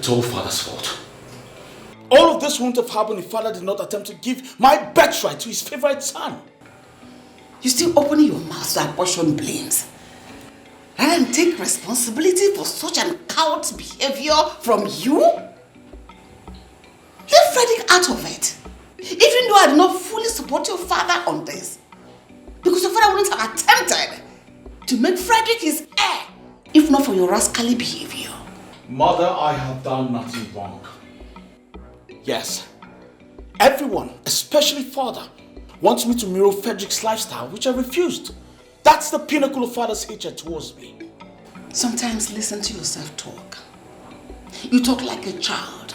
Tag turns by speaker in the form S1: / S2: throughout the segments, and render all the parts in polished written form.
S1: It's all Father's fault. All of this wouldn't have happened if Father did not attempt to give my birthright to his favorite son.
S2: You still opening your mouth to apportion blames, rather than take responsibility for such an coward's behavior from you? Leave Frederick out of it. Even though I did not fully support your father on this, because your father wouldn't have attempted to make Frederick his heir, if not for your rascally behavior.
S1: Mother, I have done nothing wrong. Yes, everyone, especially Father, wants me to mirror Frederick's lifestyle, which I refused. That's the pinnacle of Father's hatred towards me.
S2: Sometimes listen to yourself talk. You talk like a child.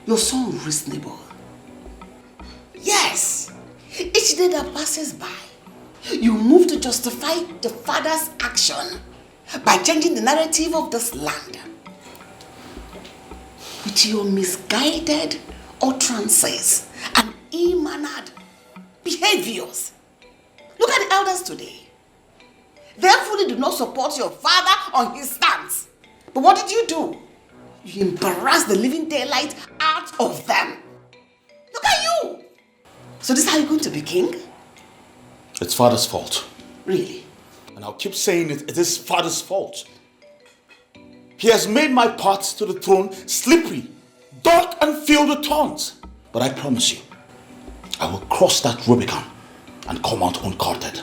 S2: You're so unreasonable. Yes, each day that passes by, you move to justify the Father's action by changing the narrative of this land. With your misguided utterances and ill-mannered behaviors. Look at the elders today. They fully do not support your father on his stance. But what did you do? You embarrassed the living daylight out of them. Look at you. So this is how you're going to be king?
S1: It's Father's fault.
S2: Really?
S1: And I'll keep saying it is Father's fault. He has made my path to the throne slippery, dark and filled with thorns. But I promise you, I will cross that Rubicon and come out uncourted.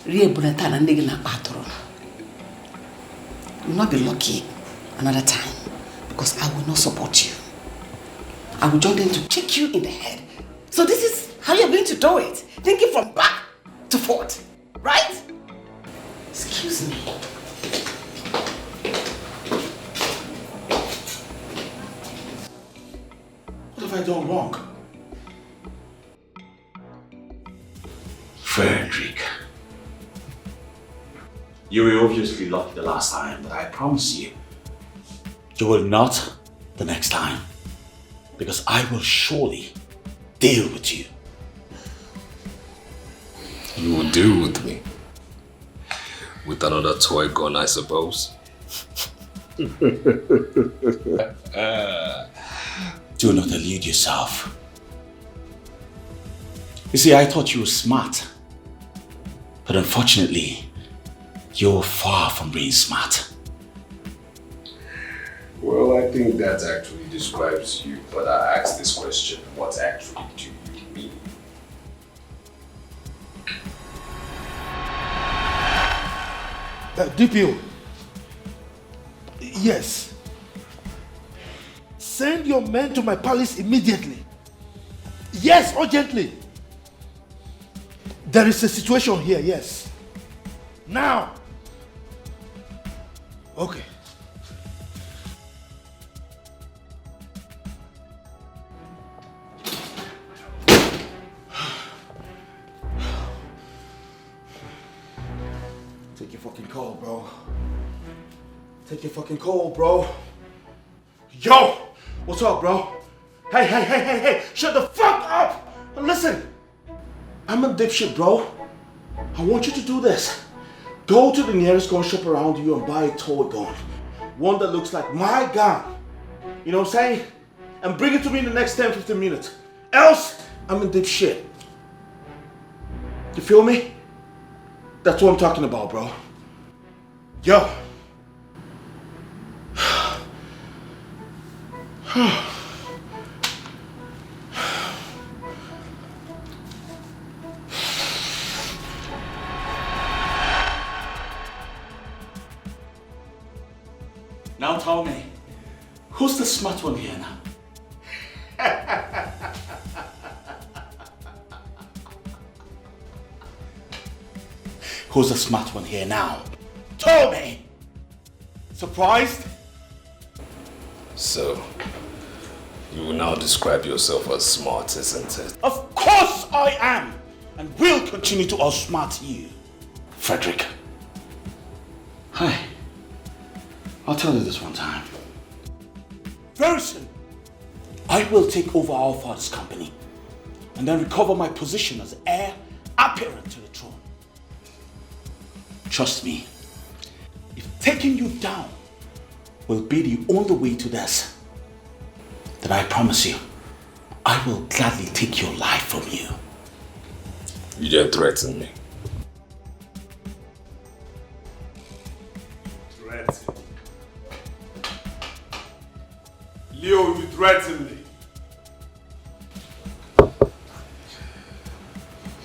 S2: You will not be lucky another time because I will not support you. I will join them to kick you in the head. So this is how you're going to do it. Thinking from back to forth, right? Excuse me.
S1: What have I done wrong? Frederick. You were obviously lucky the last time, but I promise you, you will not the next time. Because I will surely deal with you.
S3: You will deal with me? With another toy gun, I suppose?
S1: Do not elude yourself. You see, I thought you were smart. But unfortunately, you're far from being smart.
S3: Well, I think that actually describes you, but I asked this question, what actually do you mean?
S4: DPO. Yes. Send your men to my palace immediately. Yes, urgently. There is a situation here, yes. Now. Okay.
S1: Take your fucking call, bro. Take your fucking call, bro. Yo! What's up, bro? Hey! Shut the fuck up! And listen, I'm a dipshit, bro. I want you to do this. Go to the nearest gun shop around you and buy a toy gun. One that looks like my gun. You know what I'm saying? And bring it to me in the next 10-15 minutes. Else, I'm a dipshit. You feel me? That's what I'm talking about, bro. Yo. Now tell me, who's the smart one here now? Who's the smart one here now? Tell me! Surprised?
S3: So, you will now describe yourself as smart, isn't it?
S1: Of course I am! And will continue to outsmart you. Frederick. Hi. I'll tell you this one time. Very soon, I will take over our father's company and then recover my position as heir apparent to the throne. Trust me, if taking you down will be the only way to this, then I promise you, I will gladly take your life from you.
S3: You just threaten me.
S5: Threaten? Leo, you threaten me.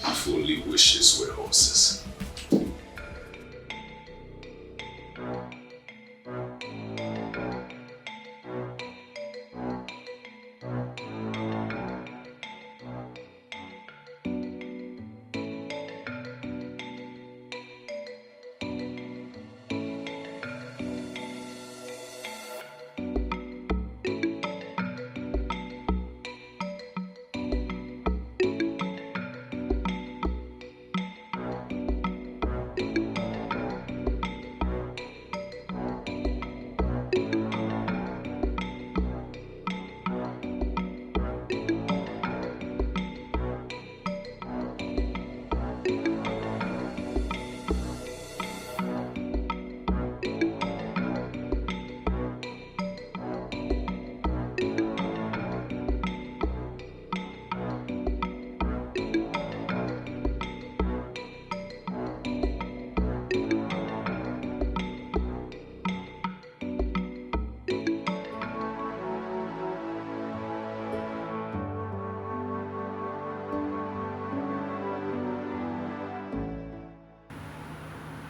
S3: If only wishes were horses.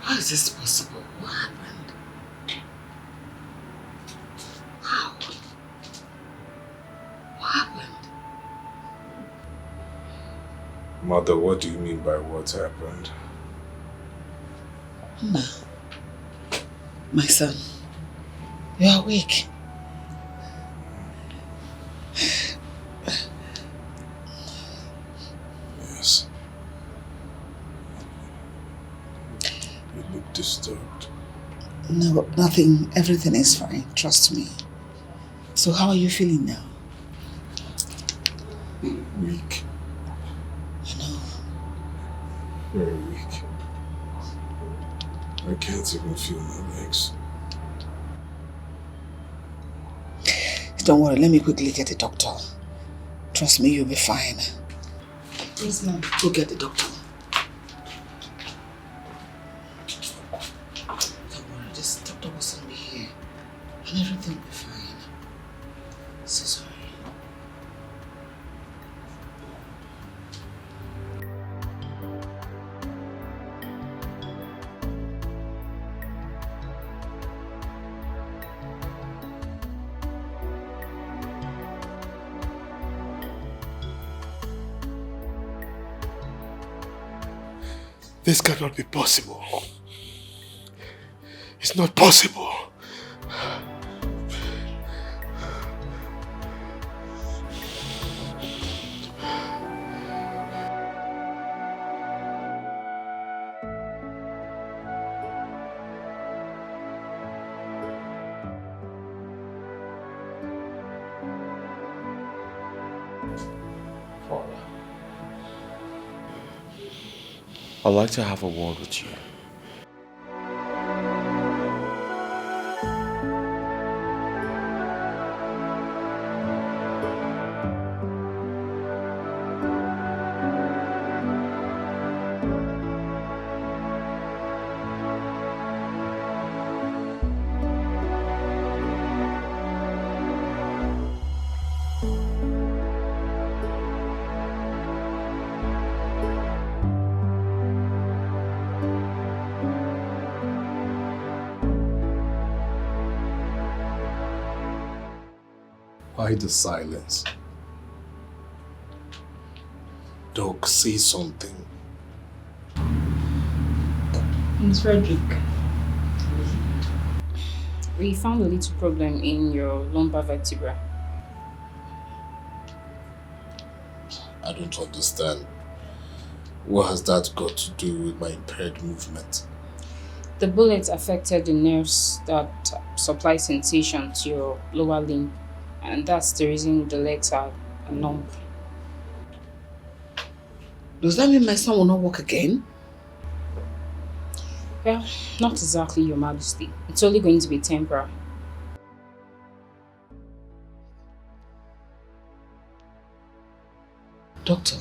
S2: How is this possible? What happened? How? What happened?
S3: Mother, what do you mean by what happened?
S2: Ma, my son, you are awake.
S3: Yes. You look disturbed.
S2: No, nothing. Everything is fine. Trust me. So how are you feeling now?
S3: Weak.
S2: You know.
S3: Very weak. I can't even feel my legs.
S2: Don't worry, let me quickly get the doctor. Trust me, you'll be fine.
S6: Yes, ma'am.
S2: Go get the doctor. Don't worry, this doctor will soon be here. And everything will be fine. So sorry.
S4: This cannot be possible. It's not possible.
S1: I'd like to have a word with you.
S3: Why the silence? Doc, say something.
S6: Miss Frederick, we found a little problem in your lumbar vertebra.
S3: I don't understand. What has that got to do with my impaired movement?
S6: The bullet affected the nerves that supply sensation to your lower limb, and that's the reason the legs are numb.
S2: Does that mean my son will not walk again?
S6: Well, not exactly, Your Majesty. It's only going to be temporary.
S2: Doctor.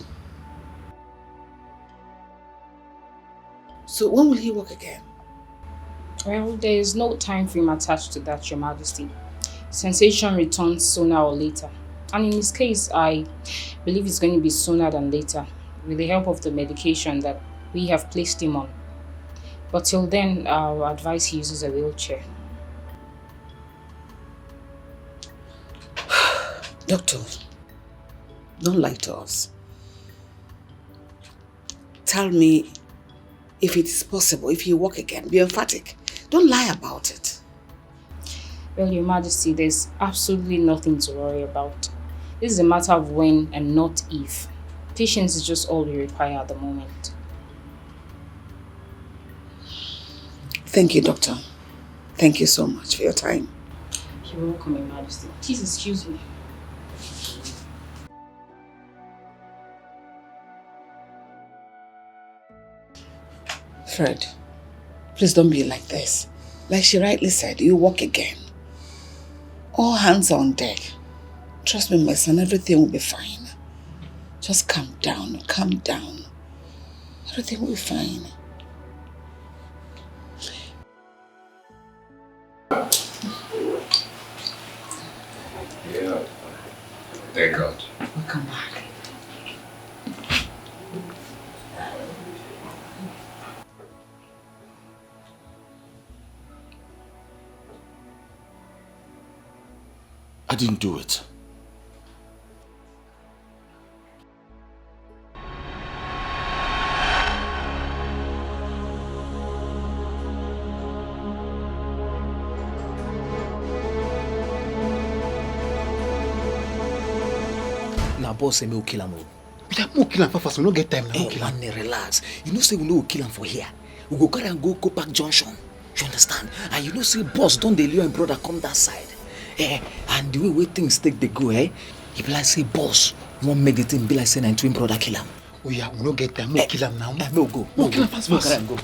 S2: So when will he work again?
S6: Well, there is no time frame attached to that, Your Majesty. Sensation returns sooner or later. And in his case, I believe it's going to be sooner than later, with the help of the medication that we have placed him on. But till then, I'll advise he uses a wheelchair.
S2: Doctor, don't lie to us. Tell me if it is possible, if you walk again, be emphatic. Don't lie about it.
S6: Well, Your Majesty, there's absolutely nothing to worry about. This is a matter of when and not if. Patience is just all we require at the moment.
S2: Thank you, Doctor. Thank you so much for your time.
S6: You're welcome, Your Majesty. Please excuse me.
S2: Fred, please don't be like this. Like she rightly said, you walk again. All hands on deck. Trust me, my son, everything will be fine. Just calm down, calm down. Everything will be fine.
S3: Yeah. Thank God.
S2: Welcome back.
S1: I didn't do it.
S7: Now, boss say me will kill him.
S4: We kill him fast. We don't get time now.
S7: Hey, man, relax. You know say we no will kill him for here. We go carry and go back junction. You understand? And you know say boss don't dey Leo and brother come that side. And the way things take they go, if like say boss won't make the thing be like say na twin brother kill him.
S4: Oh yeah, we don't get time. We kill him now.
S7: We'll go.
S4: We'll kill him fast.
S7: Go.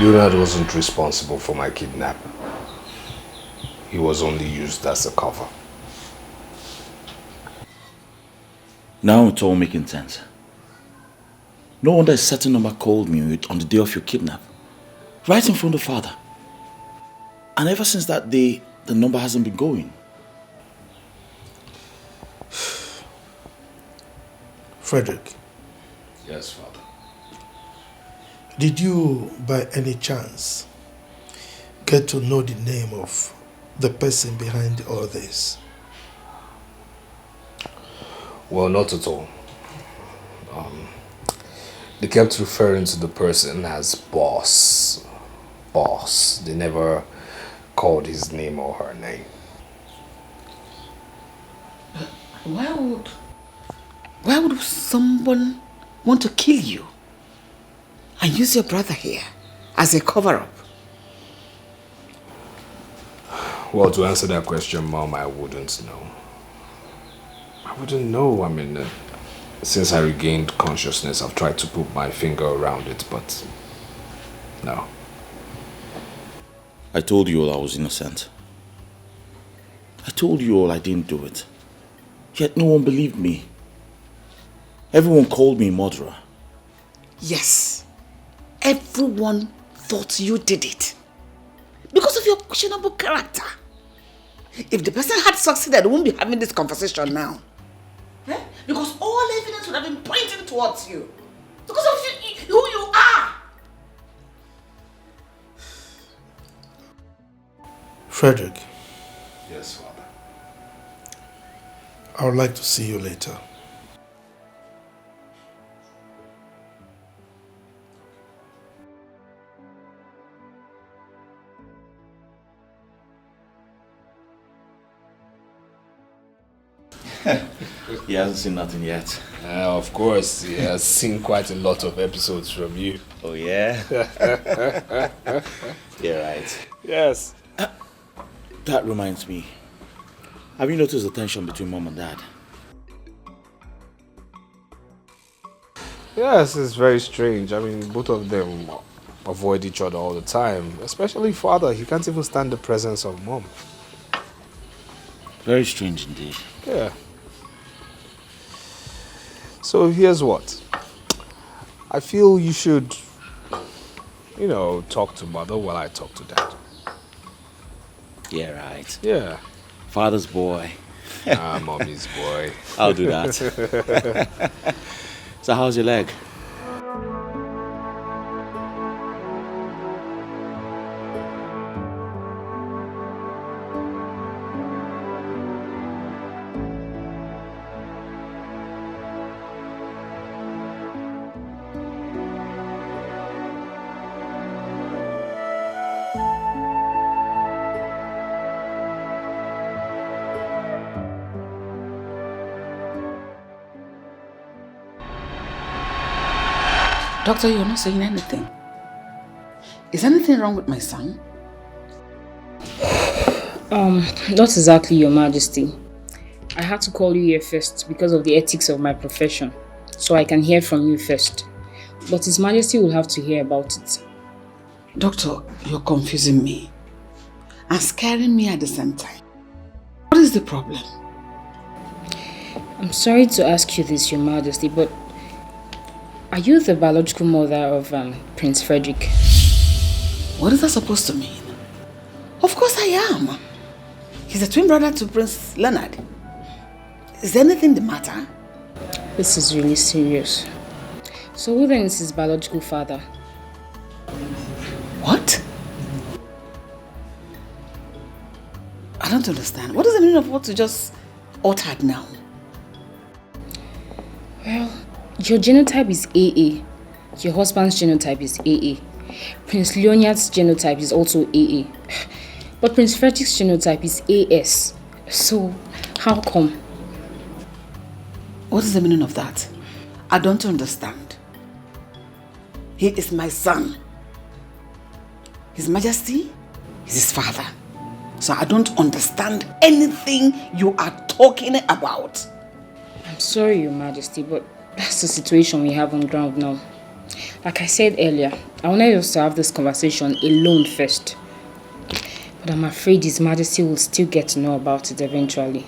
S3: Leonard wasn't responsible for my kidnap. He was only used as a cover.
S1: Now it's all making sense. No wonder a certain number called me on the day of your kidnap. Right in front of father. And ever since that day, the number hasn't been going.
S4: Frederick.
S3: Yes, father.
S4: Did you, by any chance, get to know the name of the person behind all this?
S3: Well, not at all. They kept referring to the person as boss. Boss. They never called his name or her name.
S2: Why would someone want to kill you and use your brother here as a cover-up?
S3: Well, to answer that question, Mom, I wouldn't know. I wouldn't know. I mean, since I regained consciousness, I've tried to put my finger around it, but no.
S1: I told you all I was innocent. I told you all I didn't do it. Yet no one believed me. Everyone called me a murderer.
S2: Yes. Everyone thought you did it. Because of your questionable character. If the person had succeeded, we wouldn't be having this conversation now. Eh? Because all evidence would have been pointing towards you. Because of who you are.
S4: Frederick,
S3: Yes, Father.
S4: I would like to see you later.
S1: He hasn't seen nothing yet.
S3: Of course, he has seen quite a lot of episodes from you.
S1: Oh yeah? Yeah, right.
S3: Yes.
S1: That reminds me. Have you noticed the tension between Mom and Dad?
S3: Yes, it's very strange. I mean, both of them avoid each other all the time. Especially Father. He can't even stand the presence of Mom.
S1: Very strange indeed.
S3: Yeah. So here's what. I feel you should, talk to Mother while I talk to Dad.
S1: Yeah, right.
S3: Yeah.
S1: Father's boy.
S3: Mommy's boy.
S1: I'll do that. So how's your leg?
S2: Doctor, you're not saying anything. Is anything wrong with my son?
S6: Not exactly, Your Majesty. I had to call you here first because of the ethics of my profession, so I can hear from you first. But His Majesty will have to hear about it.
S2: Doctor, you're confusing me and scaring me at the same time. What is the problem?
S6: I'm sorry to ask you this, Your Majesty, but are you the biological mother of Prince Frederick?
S2: What is that supposed to mean? Of course I am. He's a twin brother to Prince Leonard. Is anything the matter?
S6: This is really serious. So who then is his biological father?
S2: What? I don't understand. What does the meaning of what you just uttered now?
S6: Well, your genotype is AA. Your husband's genotype is AA. Prince Leonard's genotype is also AA. But Prince Frederick's genotype is AS. So, how come?
S2: What is the meaning of that? I don't understand. He is my son. His Majesty is his father. So I don't understand anything you are talking about.
S6: I'm sorry, Your Majesty, but that's the situation we have on ground now. Like I said earlier, I wanted us to have this conversation alone first. But I'm afraid His Majesty will still get to know about it eventually.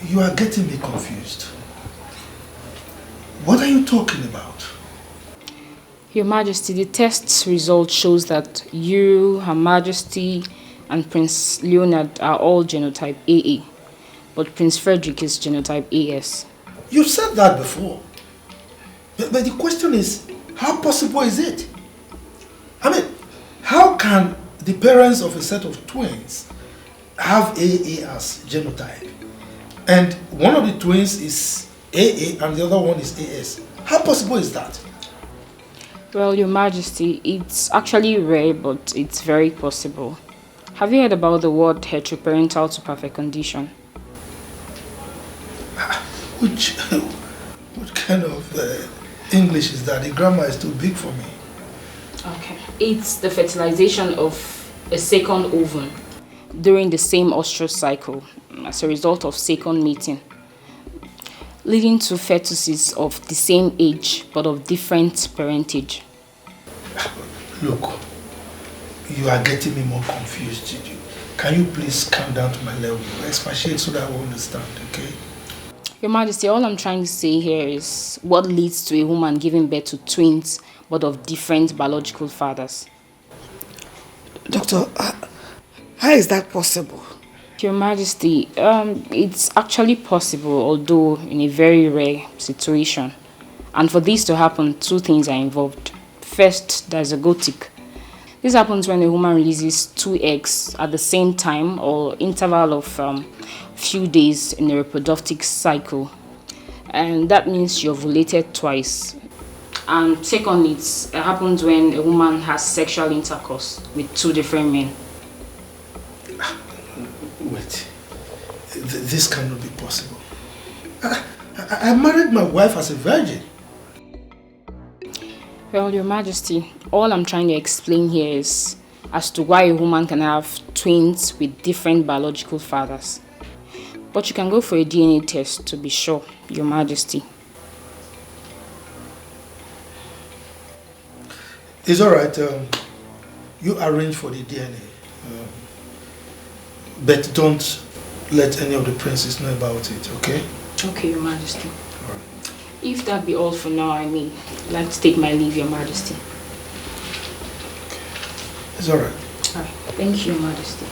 S4: You are getting me confused. What are you talking about?
S6: Your Majesty, the test result shows that you, Her Majesty, and Prince Leonard are all genotype AA, but Prince Frederick is genotype AS.
S4: You said that before. But the question is, how possible is it? I mean, how can the parents of a set of twins have AA as genotype? And one of the twins is AA and the other one is AS. How possible is that?
S6: Well, Your Majesty, it's actually rare, but it's very possible. Have you heard about the word heteroparental to perfect condition?
S4: What kind of English is that? The grammar is too big for me.
S6: Okay. It's the fertilization of a second ovum during the same ostrus cycle as a result of second mating, leading to fetuses of the same age but of different parentage.
S4: Look, you are getting me more confused. Can you please calm down to my level? Expatiate so that I will understand, okay?
S6: Your Majesty, all I'm trying to say here is what leads to a woman giving birth to twins but of different biological fathers.
S2: Doctor, how is that possible?
S6: Your Majesty, it's actually possible, although in a very rare situation. And for this to happen, two things are involved. First, there's a zygotic. This happens when a woman releases two eggs at the same time or interval of few days in a reproductive cycle. And that means she ovulated twice. And secondly, it happens when a woman has sexual intercourse with two different men.
S4: Wait, this cannot be possible. I married my wife as a virgin.
S6: Well, Your Majesty, all I'm trying to explain here is as to why a woman can have twins with different biological fathers. But you can go for a DNA test to be sure, Your Majesty.
S4: It's alright. You arrange for the DNA. But don't let any of the princes know about it, okay?
S6: Okay, Your Majesty. Alright. If that be all for now, I may like to take my leave, Your Majesty.
S4: It's alright.
S6: Alright. Thank you, Your Majesty.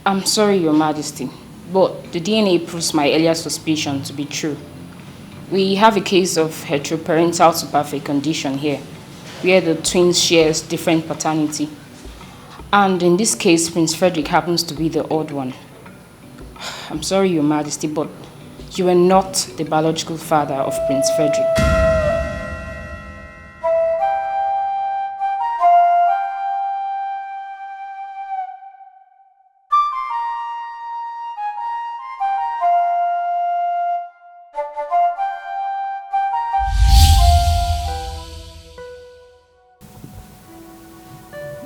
S6: I'm sorry, Your Majesty, but the DNA proves my earlier suspicion to be true. We have a case of heteroparental to perfect condition here, where the twins share different paternity. And in this case, Prince Frederick happens to be the odd one. I'm sorry, Your Majesty, but you are not the biological father of Prince Frederick.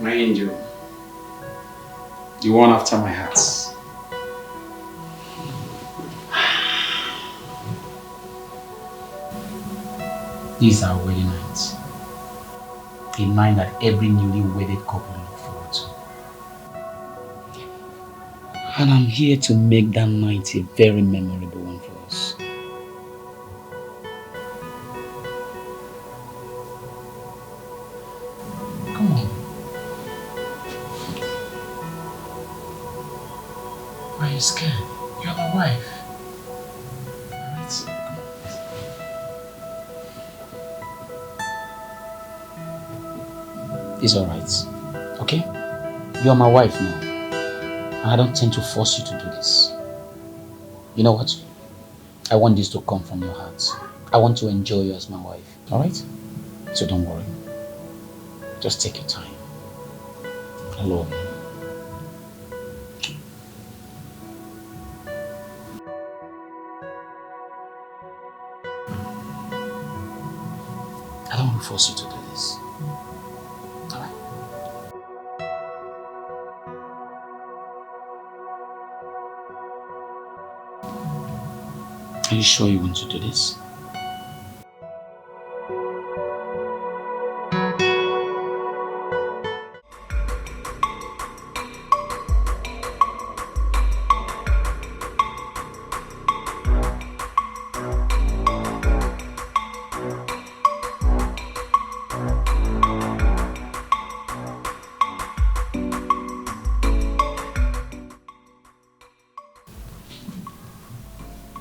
S8: My angel, the one after my heart. This is our wedding night. A night that every newly wedded couple look forward to. And I'm here to make that night a very memorable one for us. Come on. Why are you scared? You're my wife. Alright, come on. It's alright. Okay? You're my wife now. And I don't tend to force you to do this. You know what? I want this to come from your heart. I want to enjoy you as my wife. Alright? So don't worry. Just take your time. I love you. I don't want to force you to do this. Alright? Are you sure you want to do this?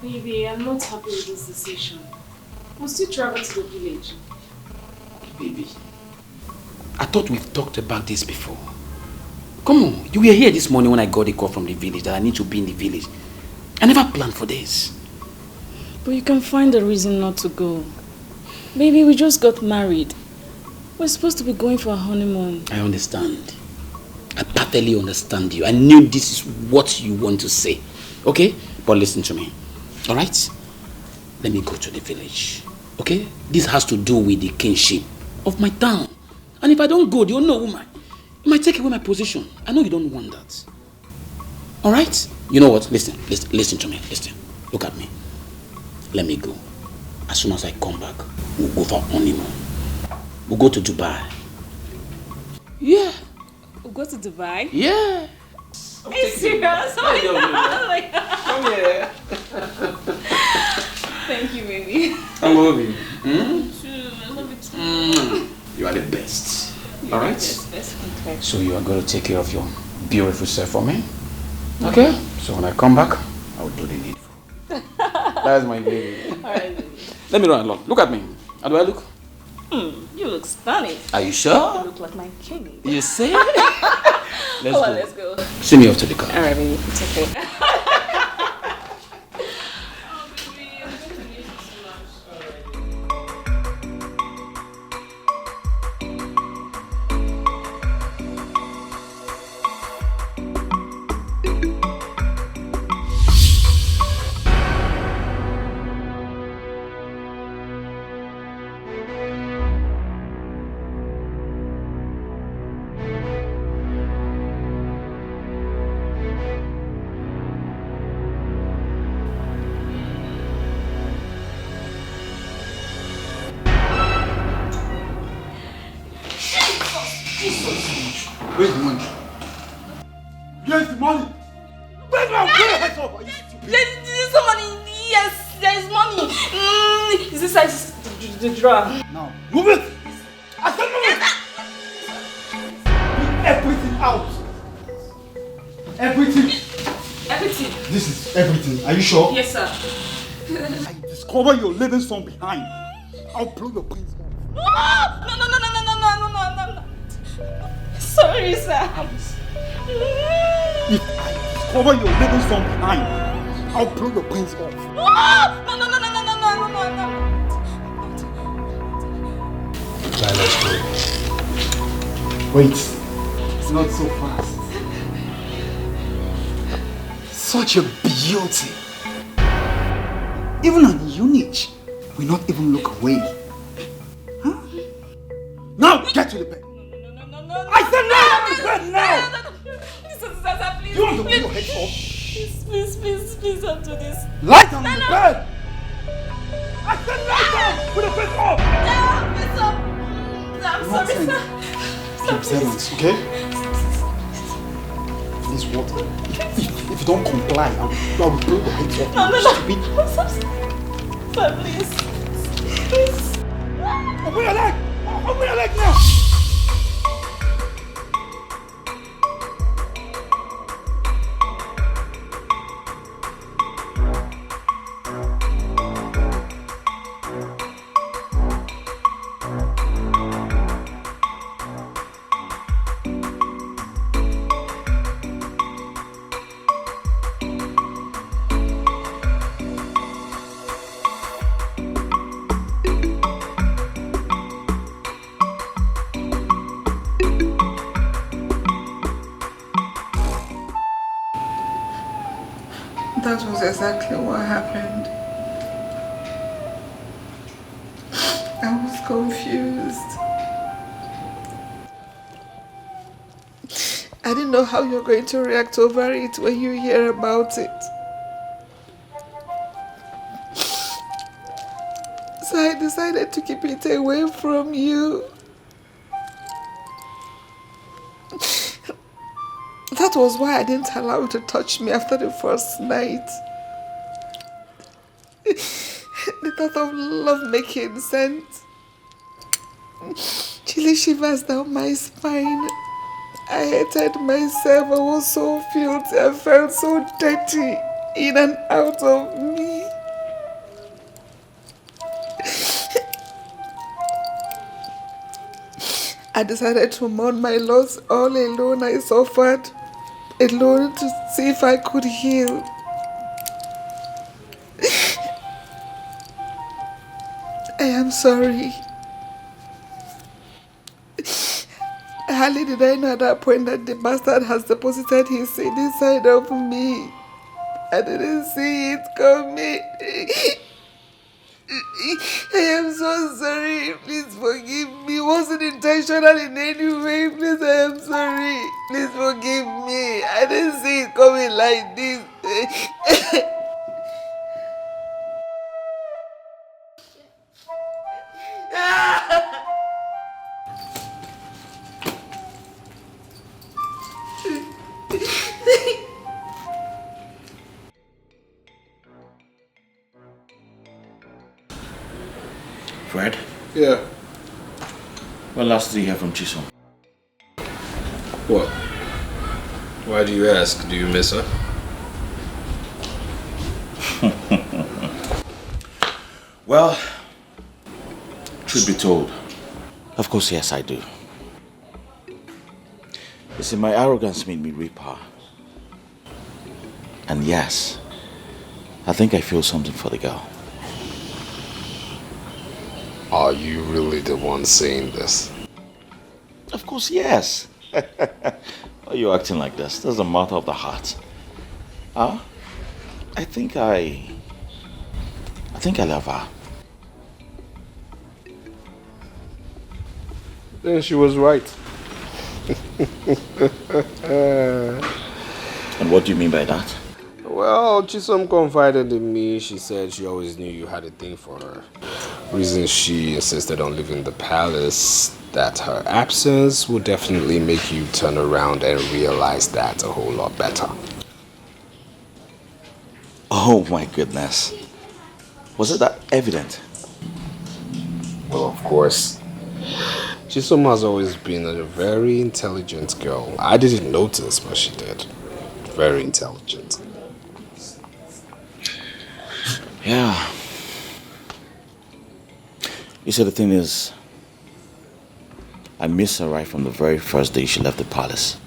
S6: Baby, I'm not happy with this decision. We'll still travel to the village.
S8: Baby, I thought we've talked about this before. Come on, you were here this morning when I got a call from the village that I need to be in the village. I never planned for this.
S6: But you can find a reason not to go. Baby, we just got married. We're supposed to be going for a honeymoon.
S8: I understand. I perfectly understand you. I knew this is what you want to say. Okay? But listen to me. Alright? Let me go to the village. Okay? This has to do with the kinship of my town. And if I don't go, the unknown woman, it might take away my position. I know you don't want that. Alright? You know what? Listen to me. Listen. Look at me. Let me go. As soon as I come back, we'll go for honeymoon. We'll go to Dubai. Yeah.
S6: We'll go to Dubai?
S8: Yeah.
S6: Are you serious?
S8: Come here.
S6: Thank you, baby.
S8: I love you.
S6: I love you too.
S8: You are the best. Alright?
S6: Best. Okay.
S8: So you are going to take care of your beautiful self for me? Okay? So when I come back, I will do the needful. That's my baby.
S6: Alright, baby.
S8: Let me run along. Look at me. How do I look?
S6: You look stunning.
S8: Are you sure?
S6: You look like my king.
S8: You say?
S6: Let's go.
S8: See me off to the car.
S6: Alright, baby. It's okay.
S1: Where's the money? Where's the money? Where's my head off? Are you stupid?
S6: There's some money. Yes, there is money. Is this like the drawer?
S1: Now, move it! I said move it! Bring everything out! Everything!
S6: Everything.
S1: This is everything. Are you sure?
S6: Yes, sir.
S1: I discover your living son behind. I'll blow your brains off.
S6: No. Sorry, sir.
S1: If I discover your living son behind, I'll blow your brains off.
S6: No.
S1: Right, let's go. Wait, it's not so fast. Such a beauty. Even on unit, we not even look away. Huh? Now get to the bed. I said lie on the bed now!
S6: Please,
S1: You want to blow your head off?
S6: Please don't do this.
S1: Lie down on the bed! I said lie down with the face off!
S6: I'm sorry, sir.
S1: Keep silence, okay? Please, what? If you don't comply, I will blow your head off.
S6: No.
S1: Stupid.
S6: Sir, please.
S1: Open your leg! Open your leg now!
S2: That was exactly what happened. I was confused. I didn't know how you're going to react over it when you hear about it. So I decided to keep it away from you. That was why I didn't allow you to touch me after the first night. The thought of love making sent chilly shivers down my spine. I hated myself. I was so filthy. I felt so dirty in and out of me. I decided to mourn my loss all alone. I suffered alone to see if I could heal. I am sorry. Hardly did I know at that point that the bastard has deposited his seed inside of me. I didn't see it coming. I am so sorry. Please forgive me. It wasn't intentional in any way. Please, I am sorry. Please forgive me. I didn't see it coming like this.
S1: Fred?
S3: Yeah.
S1: When last did you hear from Chisom?
S3: What? Why do you ask? Do you miss her?
S1: Well, truth be told, of course, yes, I do. You see, my arrogance made me rape her. And yes, I think I feel something for the girl.
S3: Are you really the one saying this?
S1: Of course, yes. Why are you acting like this? That's a matter of the heart. Huh? I think I love her.
S3: Then she was right.
S1: And what do you mean by that?
S3: Well, Chisom confided in me. She said she always knew you had a thing for her. Reason she insisted on leaving the palace, that her absence would definitely make you turn around and realize that a whole lot better.
S1: Oh my goodness. Was it that evident?
S3: Well, of course. Chisom has always been a very intelligent girl. I didn't notice, but she did. Very intelligent.
S1: Yeah. You see, the thing is, I miss her right from the very first day she left the palace.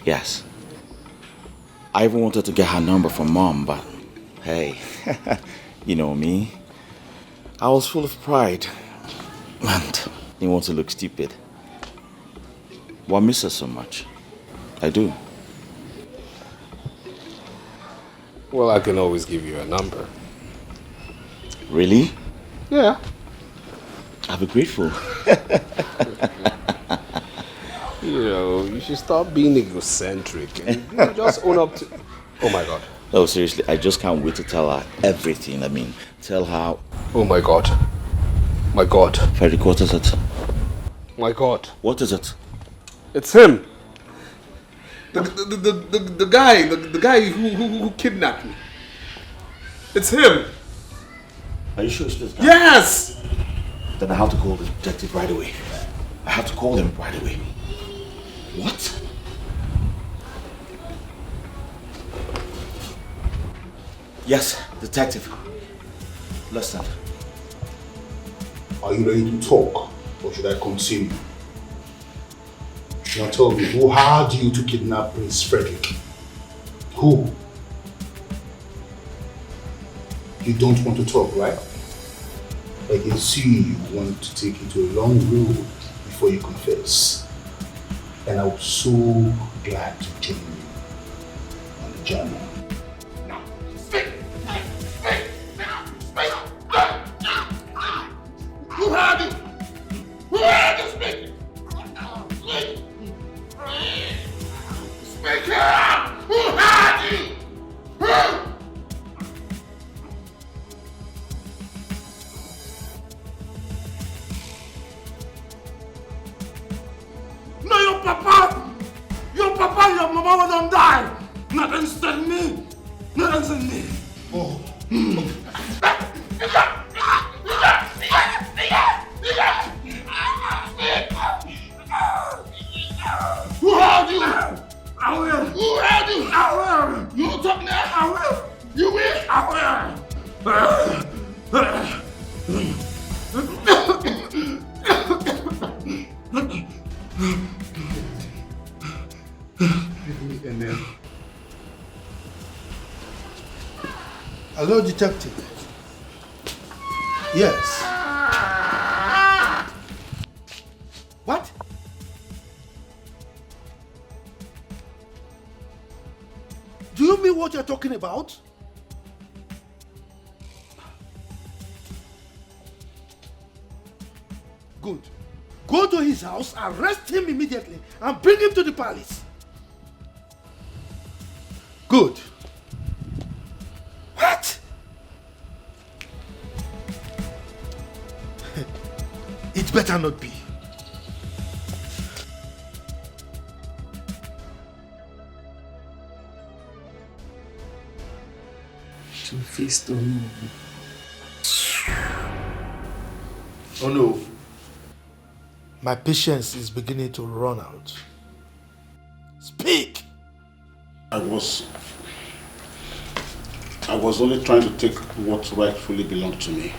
S1: Yes. I even wanted to get her number from Mom, but hey, you know me. I was full of pride and didn't want to look stupid. But I miss her so much. I do.
S3: Well, I can always give you a number.
S1: Really?
S3: Yeah.
S1: I'll be grateful.
S3: You know, you should stop being egocentric and just own up to... Oh my God.
S1: No, seriously, I just can't wait to tell her everything. I mean, tell her...
S3: Oh my God. My God.
S1: Fredrick, what is it?
S3: My God.
S1: What is it?
S3: It's him. The guy who kidnapped me. It's him.
S1: Are you sure it's this guy?
S3: Yes!
S1: Then I have to call the detective right away. I have to call him right away. What? Yes, detective. Listen.
S9: Are you ready to talk, or should I continue? Now tell me, who hired you to kidnap Prince Frederick? Who? You don't want to talk, right? I can see you want to take it to a long road before you confess. And I was so glad to join you on the Jam.
S1: Now, speak! Speak! Who had you? Who had you speaking? Speak up! Who had you? No, your papa and your mama don't die. Nothing said me. Nothing said me.
S9: Oh.
S1: Who had you? I will. Who had you? I will. You talk now? I will. You will? I
S4: Hello, detective. Yes. What? Do you mean what you're talking about? Good. Go to his house, arrest him immediately, and bring him to the palace. Good. What? It better not be.
S7: Two-faced or no?
S4: Oh no. My patience is beginning to run out. Speak!
S9: I was only trying to take what rightfully belonged to me.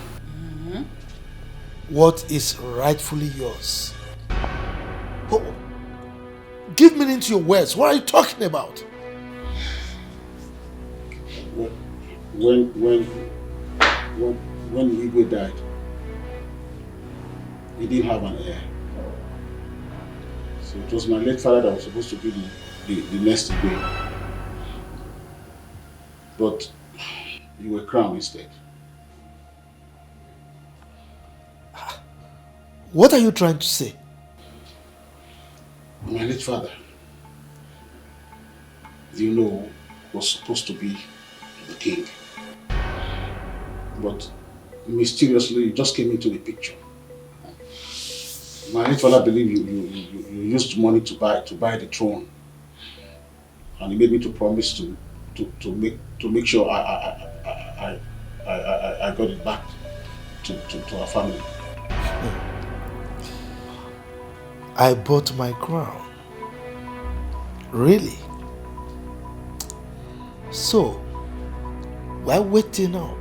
S4: What is rightfully yours? Oh, give meaning to your words. What are you talking about?
S9: When Igwe died, he didn't have an heir. So it was my late father that was supposed to be the next Igwe. But you were crowned instead.
S4: What are you trying to say?
S9: My late father, you know, was supposed to be the king. But mysteriously, you just came into the picture. My late father believed you used money to buy the throne, and he made me to promise to make sure I got it back to our family.
S4: I bought my crown. Really? So, why waiting now?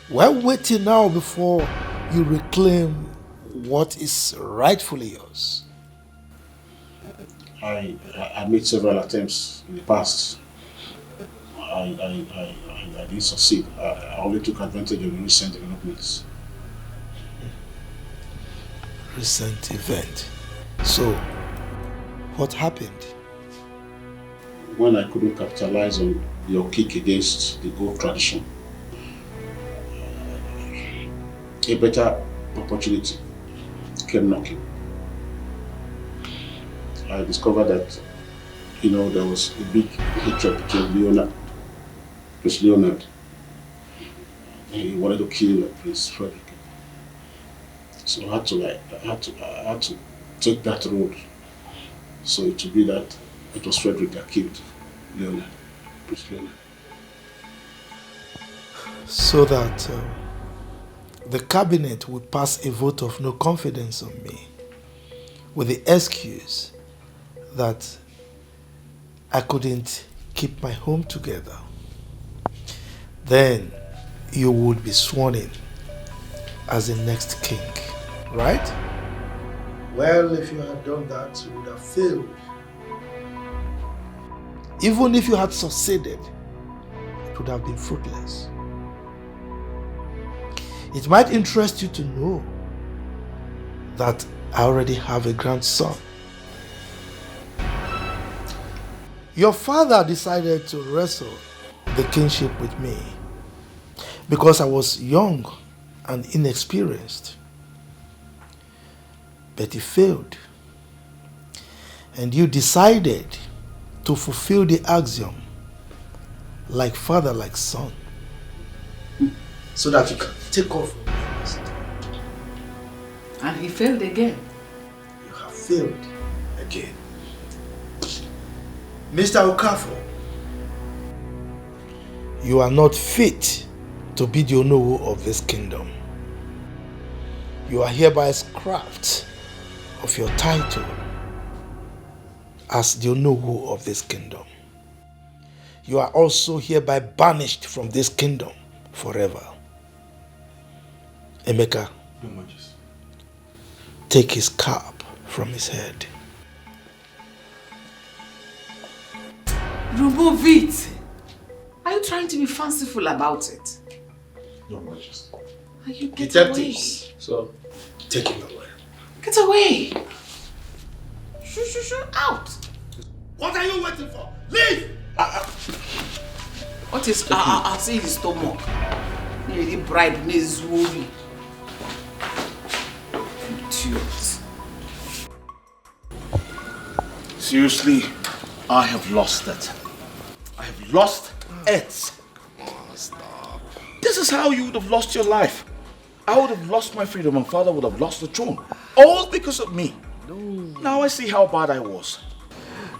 S4: Why waiting now before you reclaim what is rightfully yours?
S9: I made several attempts in the past. I didn't succeed. I only took advantage of the recent developments.
S4: Recent event. So, what happened?
S9: When I couldn't capitalize on your kick against the old tradition, a better opportunity came knocking. I discovered that, there was a big hatred between Leonard. He wanted to kill Prince Frederick. So I had to take that road. So it would be that it was Frederick that killed Leonard, Prince Leonard.
S4: So that the cabinet would pass a vote of no confidence on me with the excuse that I couldn't keep my home together. Then you would be sworn in as the next king, right? Well, if you had done that, you would have failed. Even if you had succeeded, it would have been fruitless. It might interest you to know that I already have a grandson. Your father decided to wrestle the kingship with me because I was young and inexperienced. But he failed. And you decided to fulfill the axiom, like father, like son, so that you can take off.
S2: And he failed again.
S4: You have failed again. Mr. Okafor, you are not fit to be the Onowu of this kingdom. You are hereby scrapped of your title as the Onowu of this kingdom. You are also hereby banished from this kingdom forever. Emeka,
S5: Your Majesty.
S4: take his cap from his head.
S2: Remove it. Are you trying to be fanciful about it?
S5: Your Majesty.
S2: Are you get
S4: Detectives.
S2: away?
S4: So, take him away.
S2: Get away. Shoo, out.
S1: What are you waiting for? Leave!
S2: What is I see his stomach? Nearly bribe Ezuruonye. Idiot.
S1: Seriously, I have lost it. I have lost it.
S3: Come on, stop.
S1: This is how you would have lost your life. I would have lost my freedom and father would have lost the throne. All because of me. No. Now I see how bad I was.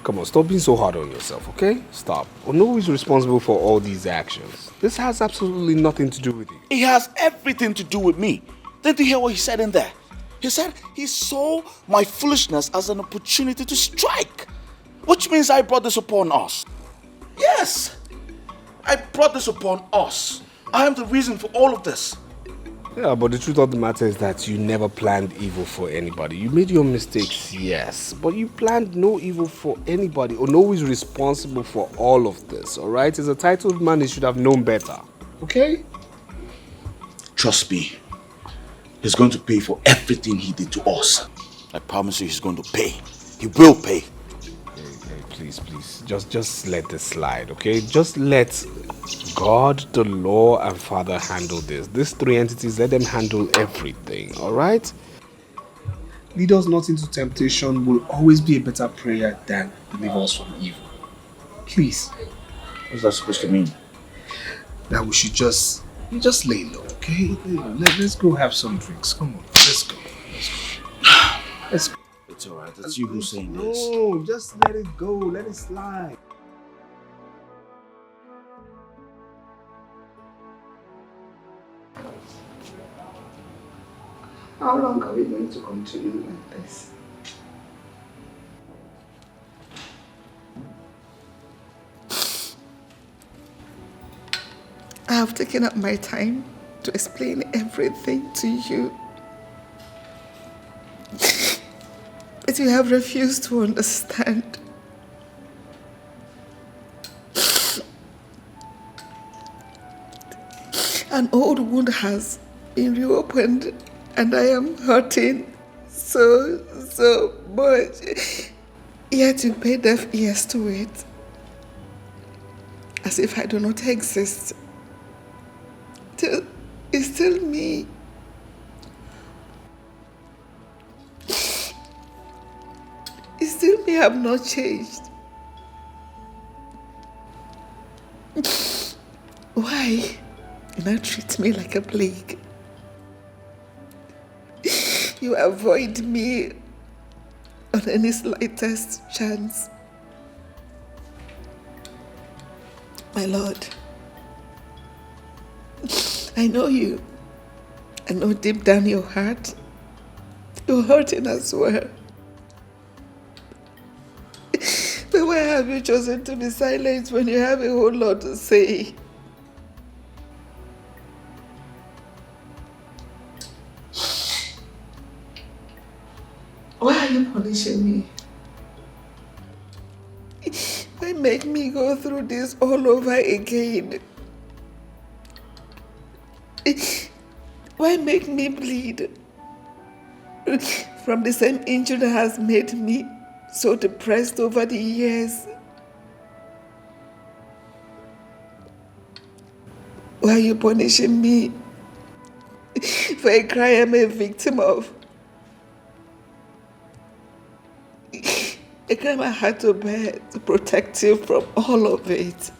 S3: Come on, stop being so hard on yourself, okay? Stop. Onowu is responsible for all these actions. This has absolutely nothing to do with you.
S1: It has everything to do with me. Didn't you hear what he said in there? He said he saw my foolishness as an opportunity to strike. Which means I brought this upon us. Yes, I brought this upon us. I am the reason for all of this.
S3: Yeah, but the truth of the matter is that you never planned evil for anybody. You made your mistakes, yes, but you planned no evil for anybody. Onowu is responsible for all of this, alright? As a titled man, he should have known better, okay?
S1: Trust me, he's going to pay for everything he did to us. I promise you he's going to pay. He will pay.
S3: Hey, please, just let this slide, okay? Just let God, the law, and Father handle this. These three entities, let them handle everything, alright? Lead us not into temptation will always be a better prayer than deliver us from evil. Please.
S1: What's that supposed to mean?
S3: That we should just lay low, okay? Let's go have some drinks. Come on, let's go. Let's go.
S1: It's alright, it's you who's saying this.
S3: No, just let it go, let it slide.
S2: How long are we going to continue like this? I have taken up my time to explain everything to you. But you have refused to understand. An old wound has been reopened and I am hurting so much. Yet you pay deaf ears to it. As if I do not exist. It's still me. It's still me, I have not changed. Why? You now treat me like a plague. You avoid me on any slightest chance. My Lord, I know you. I know deep down your heart, you're hurting as well. But why have you chosen to be silent when you have a whole lot to say? Why are you punishing me? Why make me go through this all over again? Why make me bleed from the same injury that has made me so depressed over the years? Why are you punishing me for a crime I'm a victim of? A crime I had to bear to protect you from all of it.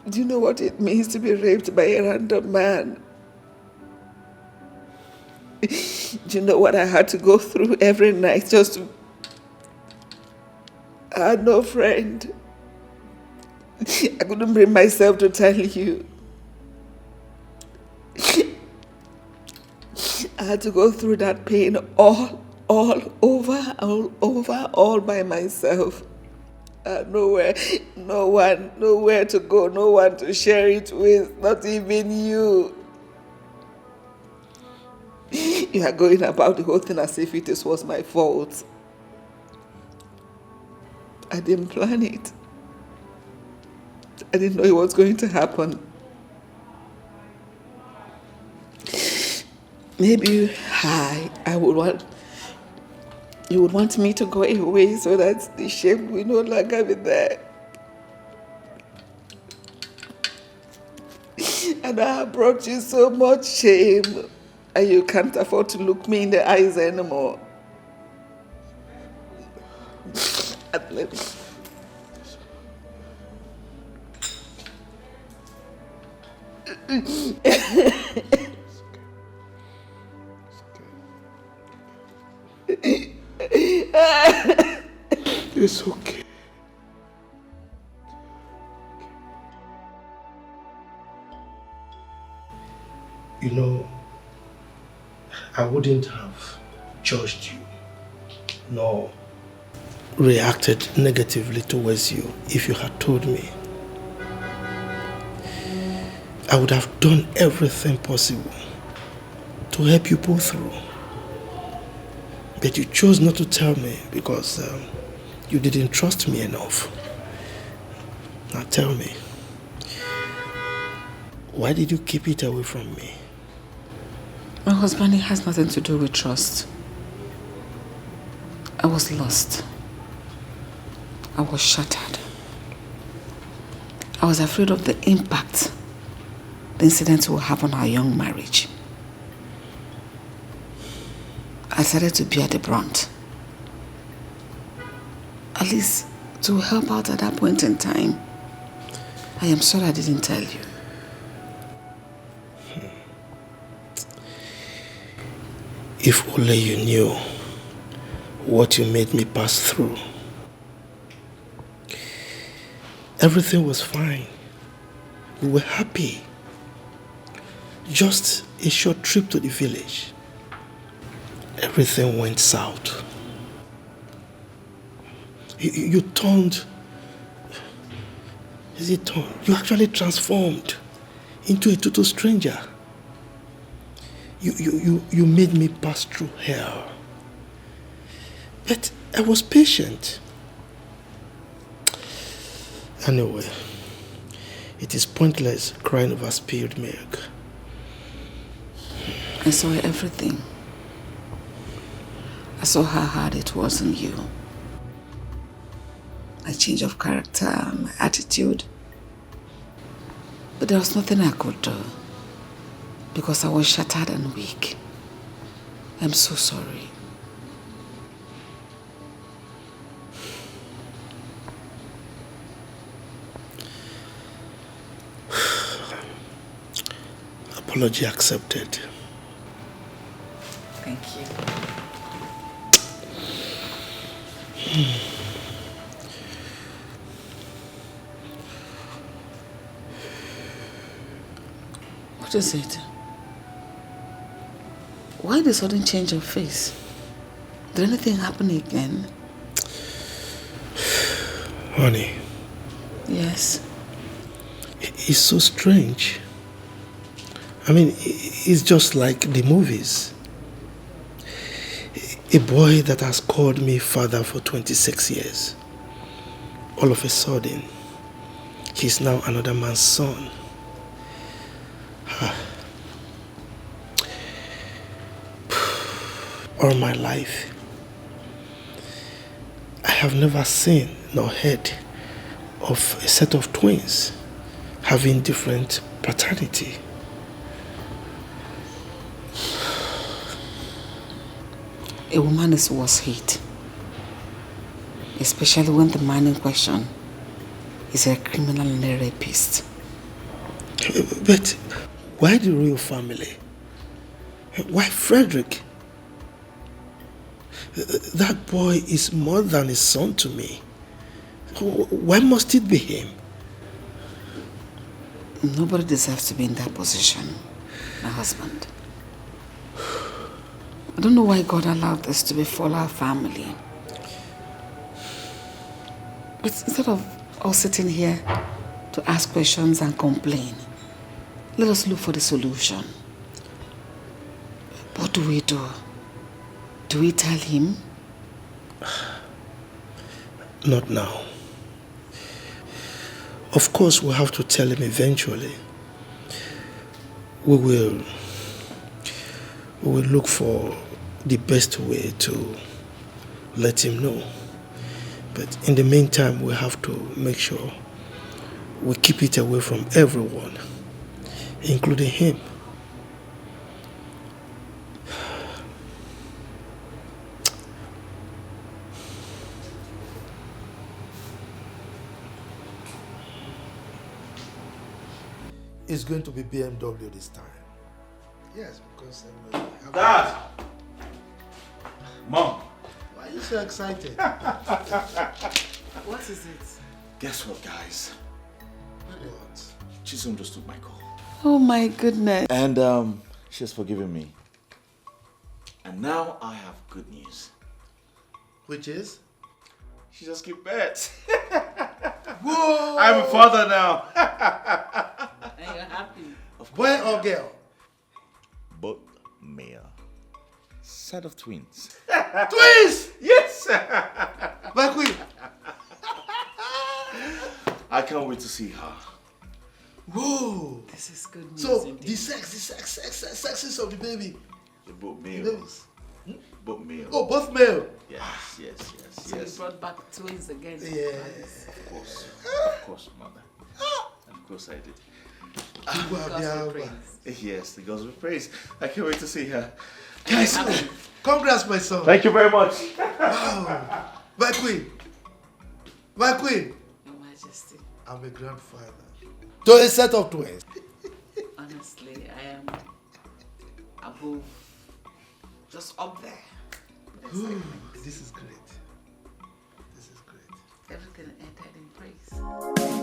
S2: Do you know what it means to be raped by a random man? Do you know what I had to go through every night just to... I had no friend. I couldn't bring myself to tell you. I had to go through that pain all over by myself. I had nowhere to go, no one to share it with, not even you. You are going about the whole thing as if it was my fault. I didn't plan it. I didn't know it was going to happen. Maybe you would want me to go away so that the shame will no longer be there. And I have brought you so much shame, and you can't afford to look me in the eyes anymore.
S3: It's okay.
S4: You know, I wouldn't have judged you, nor reacted negatively towards you if you had told me. I would have done everything possible to help you pull through. But you chose not to tell me because you didn't trust me enough. Now tell me, why did you keep it away from me?
S2: My husband, it has nothing to do with trust. I was lost. I was shattered. I was afraid of the impact the incident will have on our young marriage. I started to bear the brunt. At least to help out at that point in time. I am sorry I didn't tell you.
S4: If only you knew what you made me pass through. Everything was fine. We were happy. Just a short trip to the village. Everything went south. You turned... Is it turned? You actually transformed into a total stranger. You made me pass through hell. But I was patient. Anyway, it is pointless crying over spilled milk.
S2: I saw everything. I saw how hard it was on you. My change of character, my attitude. But there was nothing I could do because I was shattered and weak. I'm so sorry.
S4: Apology accepted.
S2: Thank you. What is it? Why the sudden change of face? Did anything happen again?
S4: Honey.
S2: Yes?
S4: It's so strange. I mean, it's just like the movies. A boy that has called me father for 26 years. All of a sudden, he's now another man's son. All my life, I have never seen nor heard of a set of twins having different paternity.
S2: A woman is worth hate, especially when the man in question is a criminal and a rapist.
S4: But why the royal family? Why Frederick? That boy is more than a son to me. Why must it be him?
S2: Nobody deserves to be in that position, my husband. I don't know why God allowed this to befall our family. But instead of us sitting here to ask questions and complain, let us look for the solution. What do we do? Do we tell him?
S4: Not now. Of course, we'll have to tell him eventually. We will look for the best way to let him know. But in the meantime, we have to make sure we keep it away from everyone, including him. It's going to be BMW this time. Yes, because
S1: Dad! Mom!
S4: Why are you so excited?
S2: What is it?
S1: Guess what, guys?
S4: What?
S1: Chisholm just took my call.
S2: Oh my goodness.
S5: And she has forgiven me.
S1: And now I have good news.
S4: Which is?
S1: She just keep bet.
S4: Whoa!
S1: I'm a father now.
S2: And you're happy?
S4: Boy or girl?
S5: Both male. Set of twins.
S4: Twins!
S1: Yes!
S4: My queen!
S1: I can't wait to see her.
S4: Whoa!
S2: This is good news.
S4: So,
S2: indeed.
S4: the sexes of the baby.
S1: They're both
S4: The
S1: male.
S4: babies.
S1: Both male.
S4: Oh, both male.
S1: Yes.
S2: So you brought back twins again.
S4: Yes.
S1: Of course, mother. Of course I did. Yes, the gods will praise. I can't wait to see her. Guys,
S4: Congrats, my son.
S1: thank you very much.
S4: Wow. My queen. My queen.
S2: Your Majesty,
S4: I'm a grandfather. To a set of twins.
S2: honestly, I am above, just up there.
S4: This is great. This is great.
S2: Everything entered in praise.